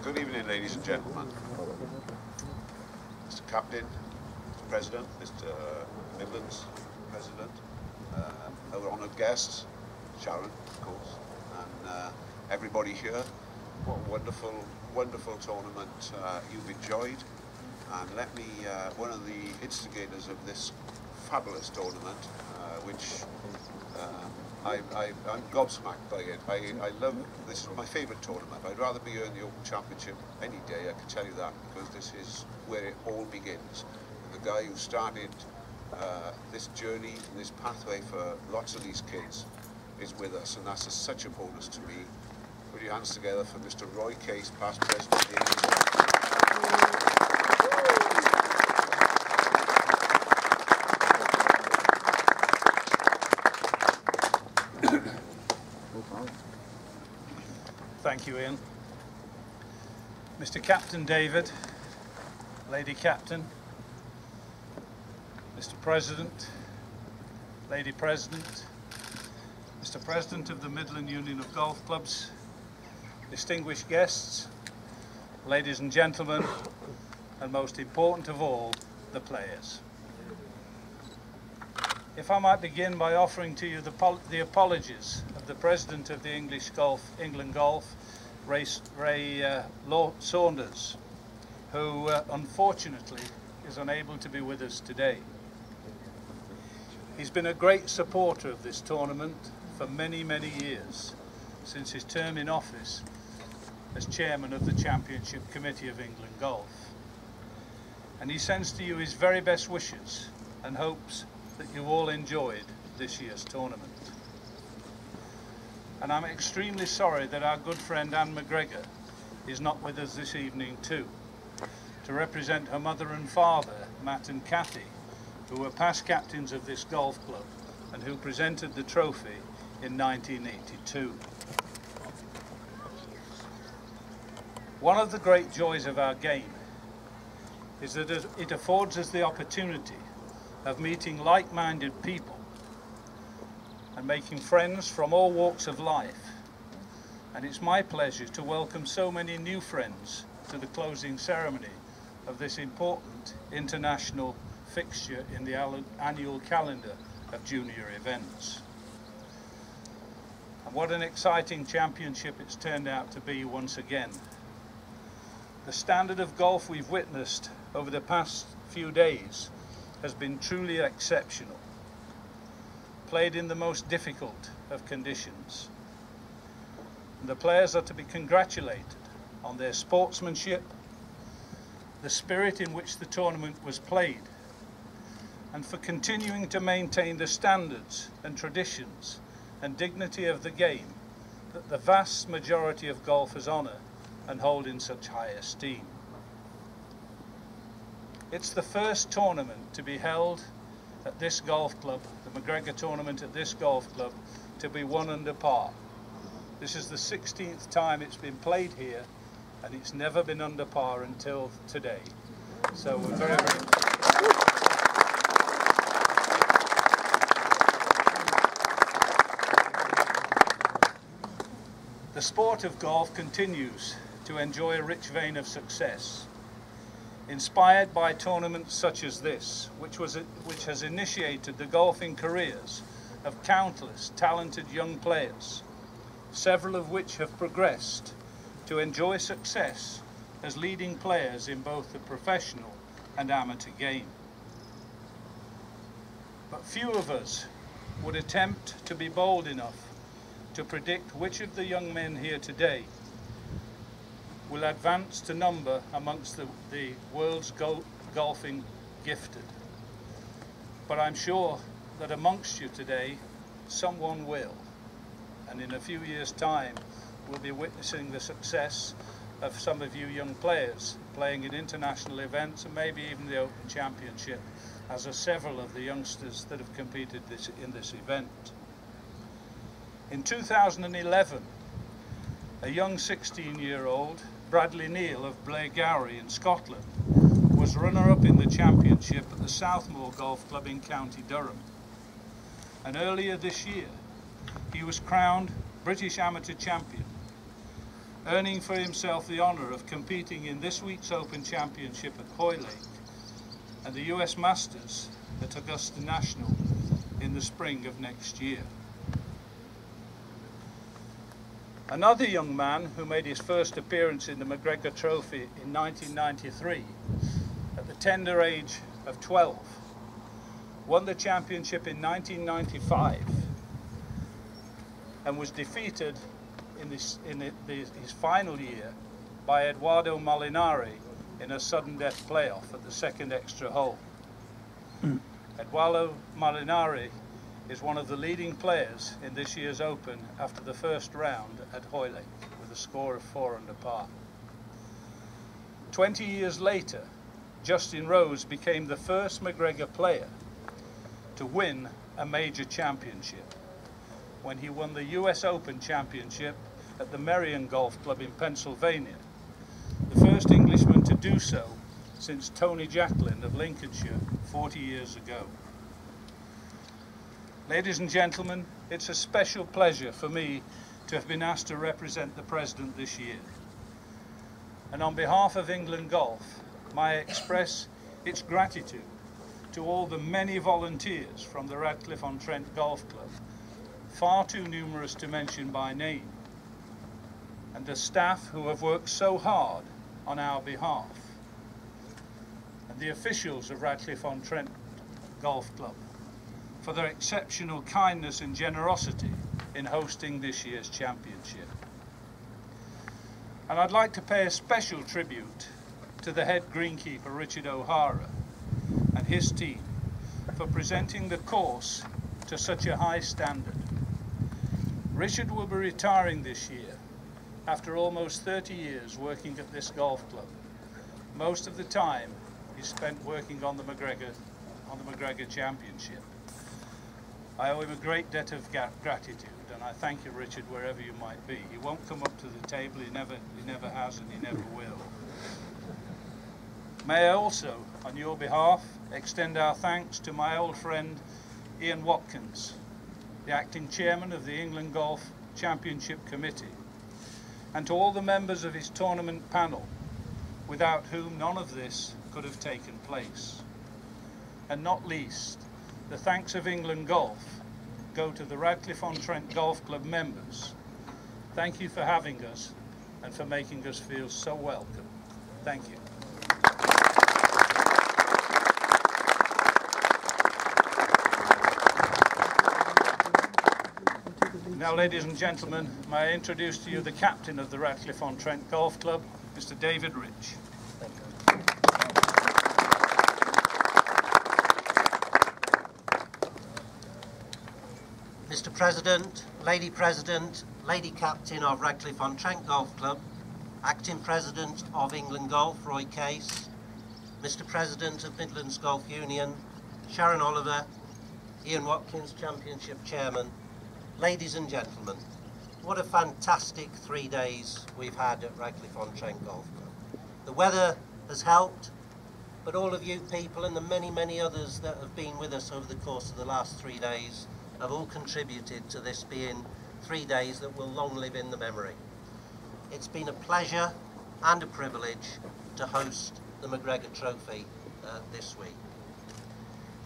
Good evening, ladies and gentlemen. Mr. Captain, Mr. President, Mr. Midlands President, our honoured guests, Sharon, of course, and everybody here. What a wonderful, wonderful tournament you've enjoyed. And let me, one of the instigators of this fabulous tournament, which I'm gobsmacked by it. I love, this is my favourite tournament. I'd rather be here in the Open Championship any day, I can tell you that, because this is where it all begins. And the guy who started this journey, this pathway for lots of these kids is with us, and that's such a bonus to me. Put your hands together for Mr. Roy Case, past president of the English. Thank you, Ian. Mr. Captain David, Lady Captain, Mr. President, Lady President, Mr. President of the Midland Union of Golf Clubs, distinguished guests, ladies and gentlemen, and most important of all, the players. If I might begin by offering to you the apologies of the President of the England Golf, Ray Saunders, who unfortunately is unable to be with us today. He's been a great supporter of this tournament for many, many years, since his term in office as Chairman of the Championship Committee of England Golf. And he sends to you his very best wishes and hopes that you all enjoyed this year's tournament. And I'm extremely sorry that our good friend Anne McGregor is not with us this evening too, to represent her mother and father, Matt and Kathy, who were past captains of this golf club and who presented the trophy in 1982. One of the great joys of our game is that it affords us the opportunity of meeting like-minded people and making friends from all walks of life. And it's my pleasure to welcome so many new friends to the closing ceremony of this important international fixture in the annual calendar of junior events. And what an exciting championship it's turned out to be once again. The standard of golf we've witnessed over the past few days has been truly exceptional, played in the most difficult of conditions. And the players are to be congratulated on their sportsmanship, the spirit in which the tournament was played, and for continuing to maintain the standards and traditions and dignity of the game that the vast majority of golfers honour and hold in such high esteem. It's the first tournament to be held at this golf club, the McGregor tournament at this golf club, to be won under par. This is the 16th time it's been played here, and it's never been under par until today. So we're very, very... The sport of golf continues to enjoy a rich vein of success, inspired by tournaments such as this, which has initiated the golfing careers of countless talented young players, several of which have progressed to enjoy success as leading players in both the professional and amateur game. But few of us would attempt to be bold enough to predict which of the young men here today will advance to number amongst the world's golfing gifted. But I'm sure that amongst you today, someone will. And in a few years' time, we'll be witnessing the success of some of you young players playing in international events and maybe even the Open Championship, as are several of the youngsters that have competed in this event. In 2011, a young 16-year-old, Bradley Neal of Blairgowrie in Scotland, was runner-up in the championship at the Southmoor Golf Club in County Durham. And earlier this year, he was crowned British Amateur Champion, earning for himself the honour of competing in this week's Open Championship at Hoylake and the US Masters at Augusta National in the spring of next year. Another young man who made his first appearance in the McGregor Trophy in 1993 at the tender age of 12, won the championship in 1995 and was defeated in his final year by Eduardo Molinari in a sudden death playoff at the second extra hole. Eduardo Molinari is one of the leading players in this year's Open after the first round at Hoylake with a score of 4 under par. 20 years later, Justin Rose became the first McGregor player to win a major championship when he won the US Open Championship at the Merion Golf Club in Pennsylvania, the first Englishman to do so since Tony Jacklin of Lincolnshire 40 years ago. Ladies and gentlemen, it's a special pleasure for me to have been asked to represent the President this year. And on behalf of England Golf, I express its gratitude to all the many volunteers from the Radcliffe-On-Trent Golf Club, far too numerous to mention by name, and the staff who have worked so hard on our behalf, and the officials of Radcliffe-On-Trent Golf Club for their exceptional kindness and generosity in hosting this year's championship. And I'd like to pay a special tribute to the head greenkeeper Richard O'Hara and his team for presenting the course to such a high standard. Richard will be retiring this year after almost 30 years working at this golf club. Most of the time he spent working on the McGregor Championship. I owe him a great debt of gratitude, and I thank you, Richard, wherever you might be. He won't come up to the table, he never has, and he never will. May I also, on your behalf, extend our thanks to my old friend Ian Watkins, the acting chairman of the England Golf Championship Committee, and to all the members of his tournament panel, without whom none of this could have taken place. And not least, the thanks of England Golf go to the Radcliffe-On-Trent Golf Club members. Thank you for having us and for making us feel so welcome. Thank you. Now, ladies and gentlemen, may I introduce to you the captain of the Radcliffe-On-Trent Golf Club, Mr. David Rich. Thank you. Mr. President, Lady Captain of Radcliffe-On-Trent Golf Club, Acting President of England Golf, Roy Case, Mr. President of Midlands Golf Union, Sharon Oliver, Ian Watkins, Championship Chairman, ladies and gentlemen, what a fantastic 3 days we've had at Radcliffe-On-Trent Golf Club. The weather has helped, but all of you people and the many, many others that have been with us over the course of the last 3 days have all contributed to this being 3 days that will long live in the memory. It's been a pleasure and a privilege to host the McGregor Trophy this week.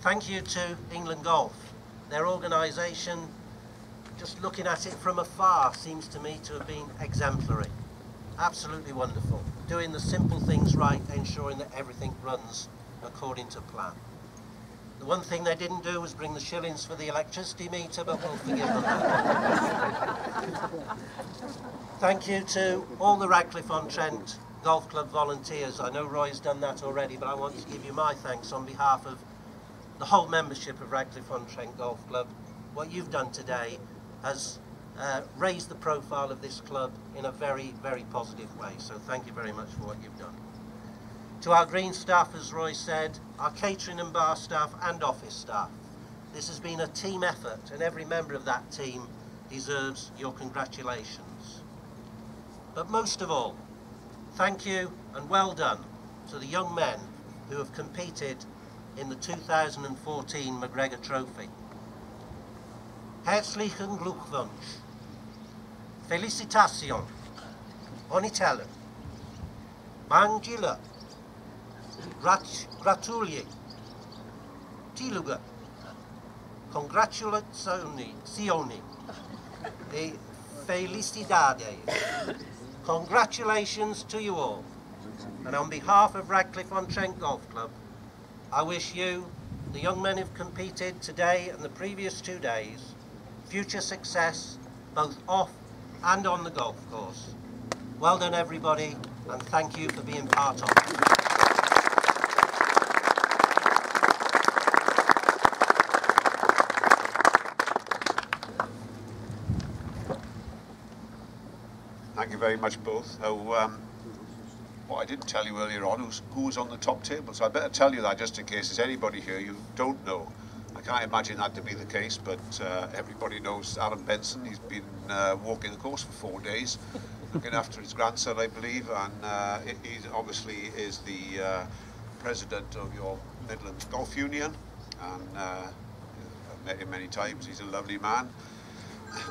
Thank you to England Golf. Their organisation, just looking at it from afar, seems to me to have been exemplary. Absolutely wonderful. Doing the simple things right, ensuring that everything runs according to plan. The one thing they didn't do was bring the shillings for the electricity meter, but we'll forgive them that. Thank you to all the Radcliffe-On-Trent Golf Club volunteers. I know Roy's done that already, but I want to give you my thanks on behalf of the whole membership of Radcliffe-On-Trent Golf Club. What you've done today has raised the profile of this club in a very, very positive way. So thank you very much for what you've done. To our green staff, as Roy said, our catering and bar staff and office staff. This has been a team effort, and every member of that team deserves your congratulations. But most of all, thank you and well done to the young men who have competed in the 2014 McGregor Trophy. Herzlichen Glückwunsch. Felicitations. Onitellen, Mangila, Gratulje, Tiluga, Congratulazioni, Felicidades. Congratulations to you all. And on behalf of Radcliffe-On-Trent Golf Club, I wish you, the young men who've competed today and the previous 2 days, future success, both off and on the golf course. Well done, everybody, and thank you for being part of it. Thank you very much both. What I didn't tell you earlier on who's on the top table, so I better tell you that just in case there's anybody here you don't know. I can't imagine that to be the case, but everybody knows Alan Benson. He's been walking the course for 4 days, looking after his grandson, I believe, and he obviously is the president of your Midlands Golf Union, and I've met him many times. He's a lovely man.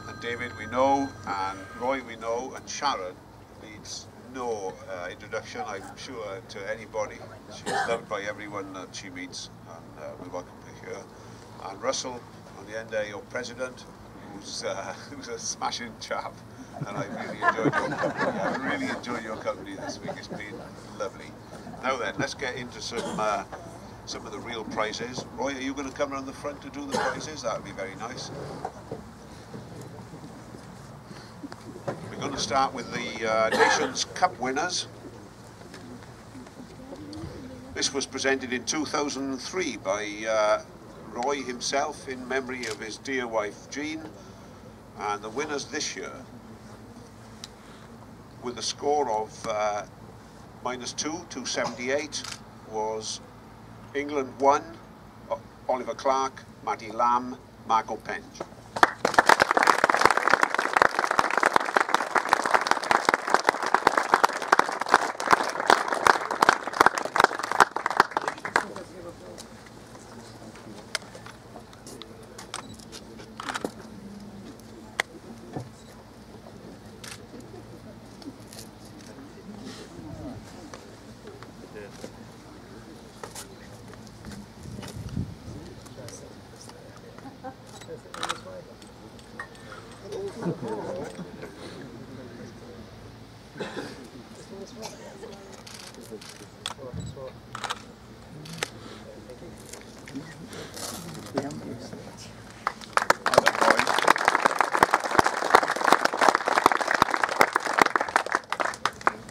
And David we know, and Roy we know, and Sharon needs no introduction, I'm sure, to anybody. She's loved by everyone that she meets, and we welcome her here. And Russell, on the end there, your president, who's a smashing chap, and I really enjoyed your company. I really enjoyed your company this week. It's been lovely. Now then, let's get into some of the real prizes. Roy, are you going to come around the front to do the prizes? That would be very nice. We're going to start with the Nations Cup winners. This was presented in 2003 by Roy himself in memory of his dear wife Jean, and the winners this year with a score of -278 was England 1, Oliver Clark, Matty Lamb, Marco Penge.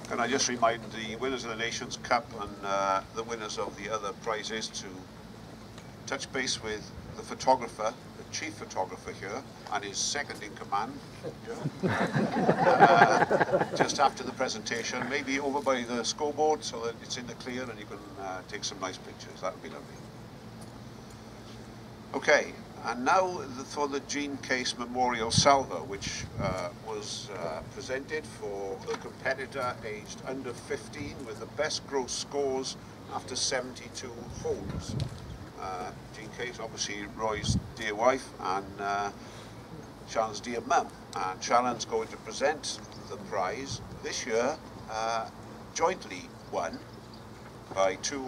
Can I just remind the winners of the Nations Cup and the winners of the other prizes to touch base with the photographer, the chief photographer here, and his second in command, just after the presentation, maybe over by the scoreboard so that it's in the clear and you can take some nice pictures. That would be lovely. Okay, and now for the Jean Case Memorial Salver, which was presented for the competitor aged under 15 with the best gross scores after 72 holes. Jean Case, obviously Roy's dear wife and Sharon's dear mum. And Sharon's going to present the prize this year, jointly won by two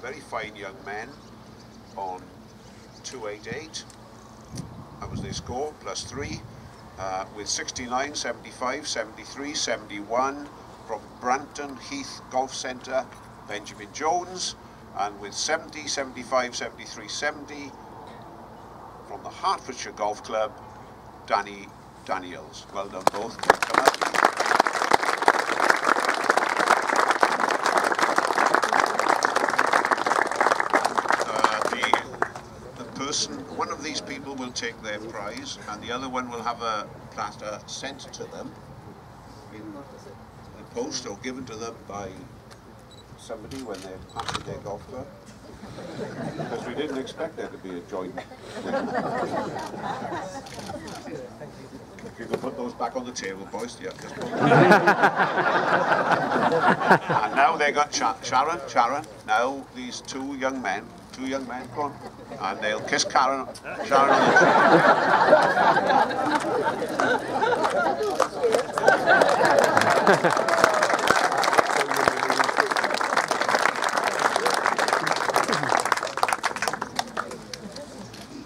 very fine young men on 288. That was their score, +3, with 69, 75, 73, 71 from Branton Heath Golf Centre, Benjamin Jones, and with 70, 75, 73, 70 from the Hertfordshire Golf Club, Danny Daniels. Well done both. Come up. One of these people will take their prize and the other one will have a platter sent to them in the post or given to them by somebody when they're passing their golf club, because we didn't expect there to be a joint winner. You can put those back on the table, boys. Yeah, and now they got Sharon. Now these two young men two young men, go on. And they'll kiss Sharon on the cheek.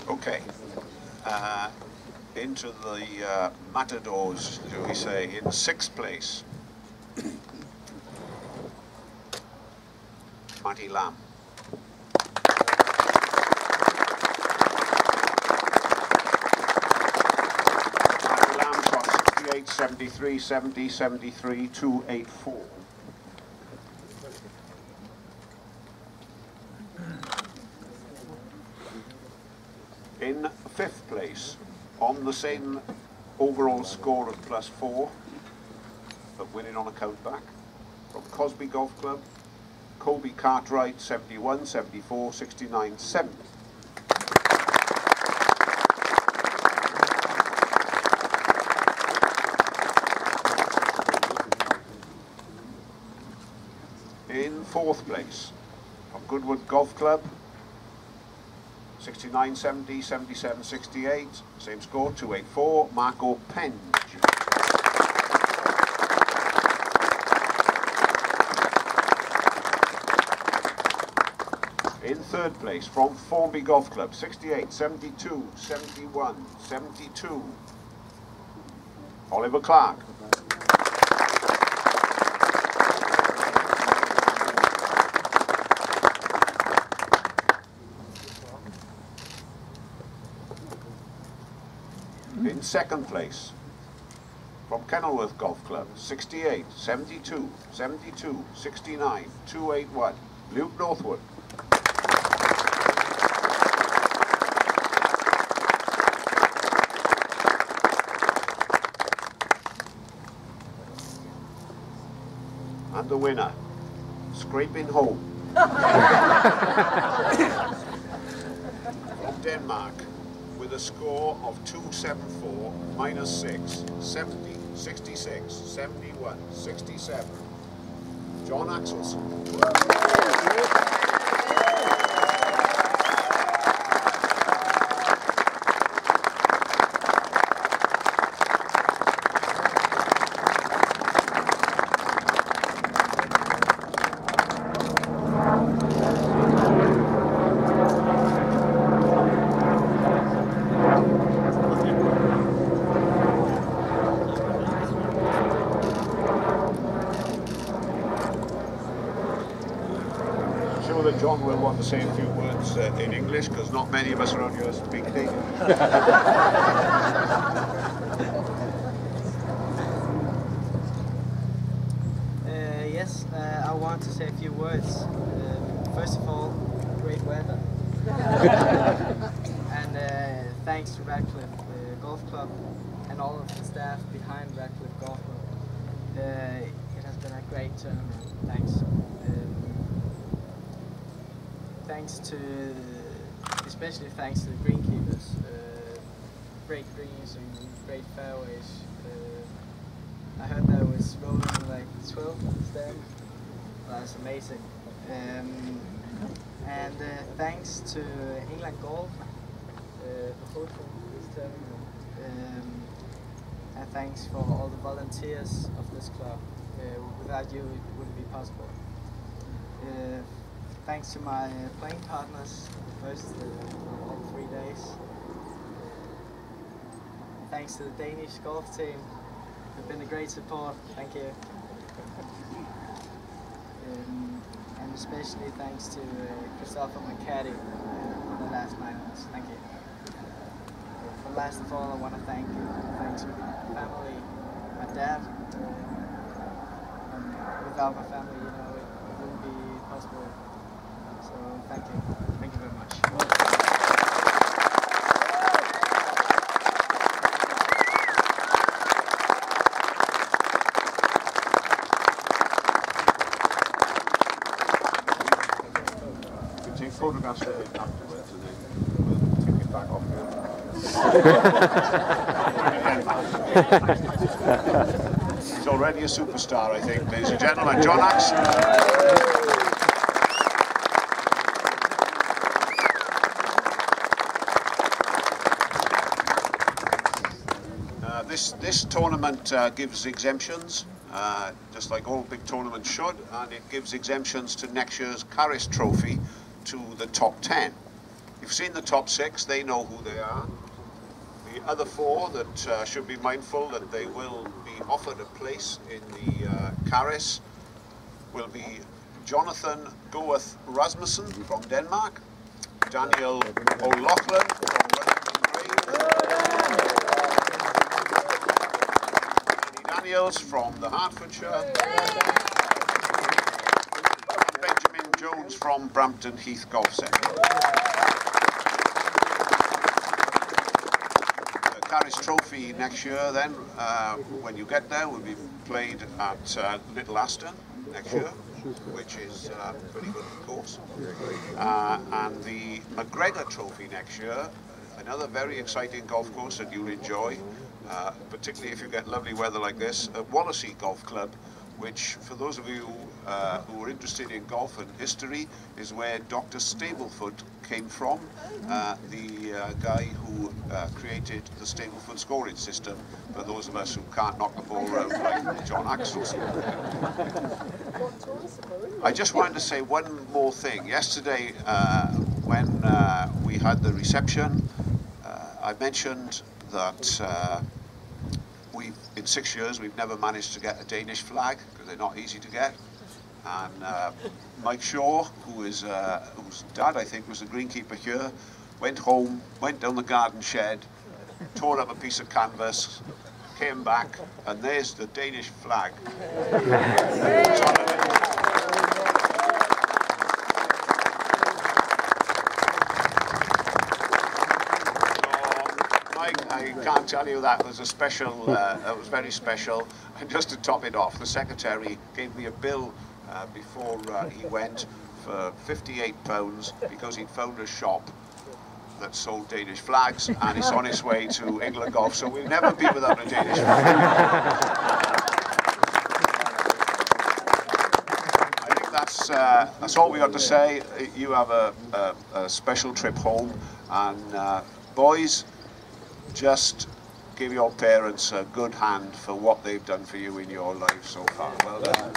Okay. Into the matadors, shall we say, in 6th place. Matty Lamb. Matty Lamb's got 68, 73, 70, 73, 284. In 5th place, on the same overall score of +4, but winning on a countback, from Cosby Golf Club, Kobe Cartwright, 71, 74, 69, 70. In 4th place, from Goodwood Golf Club, 69, 70, 77, 68, same score, 284, Marco Penge. In 3rd place, from Formby Golf Club, 68, 72, 71, 72, Oliver Clark. In 2nd place, from Kenilworth Golf Club, 68, 72, 72, 69, 281, Luke Northwood. And the winner, scraping home. From Denmark, with a score of 274 minus 6, 70, 66, 71, 67. John Axelson. John will want to say a few words in English, because not many of us around here speak English. Yes, I want to say a few words. First of all, great weather. And thanks to Radcliffe Golf Club and all of the staff behind Radcliffe Golf Club. It has been a great tournament. Thanks. Thanks to, especially thanks to the greenkeepers. Great greens and great fairways. I heard that was rolling like 12 stems. That's amazing. And thanks to England Golf for hosting this tournament. And thanks for all the volunteers of this club. Without you, it wouldn't be possible. Thanks to my playing partners, first all 3 days. Thanks to the Danish golf team, who've been a great support. Thank you. And especially thanks to Christopher McCaddy for the last 9 months. Thank you. But last of all, I want to thanks to my family, my dad. Without my family, you know, it wouldn't be possible. So thank you. Thank you very much. You can take photographs of it afterwards and then we'll take it back off here. He's already a superstar, I think, ladies and gentlemen. John Axelson. This tournament gives exemptions, just like all big tournaments should, and it gives exemptions to next year's Carris Trophy to the top 10. You've seen the top 6, they know who they are. The other 4 that should be mindful that they will be offered a place in the Carris will be Jonathan Goeth Rasmussen from Denmark, Daniel O'Loughlin from Daniels from the Hertfordshire, and Benjamin Jones from Brampton Heath Golf Centre. The Carris Trophy next year then, when you get there, will be played at Little Aston next year, which is pretty good of course. And the McGregor Trophy next year, another very exciting golf course that you'll enjoy, particularly if you get lovely weather like this, at Wallasey Golf Club, which for those of you who are interested in golf and history is where Dr. Stableford came from, the guy who created the Stableford scoring system for those of us who can't knock the ball around like John Axelson. I just wanted to say one more thing. Yesterday when we had the reception, I mentioned that in 6 years we've never managed to get a Danish flag because they're not easy to get. And Mike Shaw, whose dad I think was the greenkeeper here, went home, went down the garden shed, tore up a piece of canvas, came back, and there's the Danish flag. I can't tell you that was a special, that was very special. And just to top it off, the secretary gave me a bill before he went for £58 because he'd found a shop that sold Danish flags, and it's on its way to England Golf, so we'll never be without a Danish flag. I think that's all we got to say. You have a special trip home, and boys, just give your parents a good hand for what they've done for you in your life so far. Well done.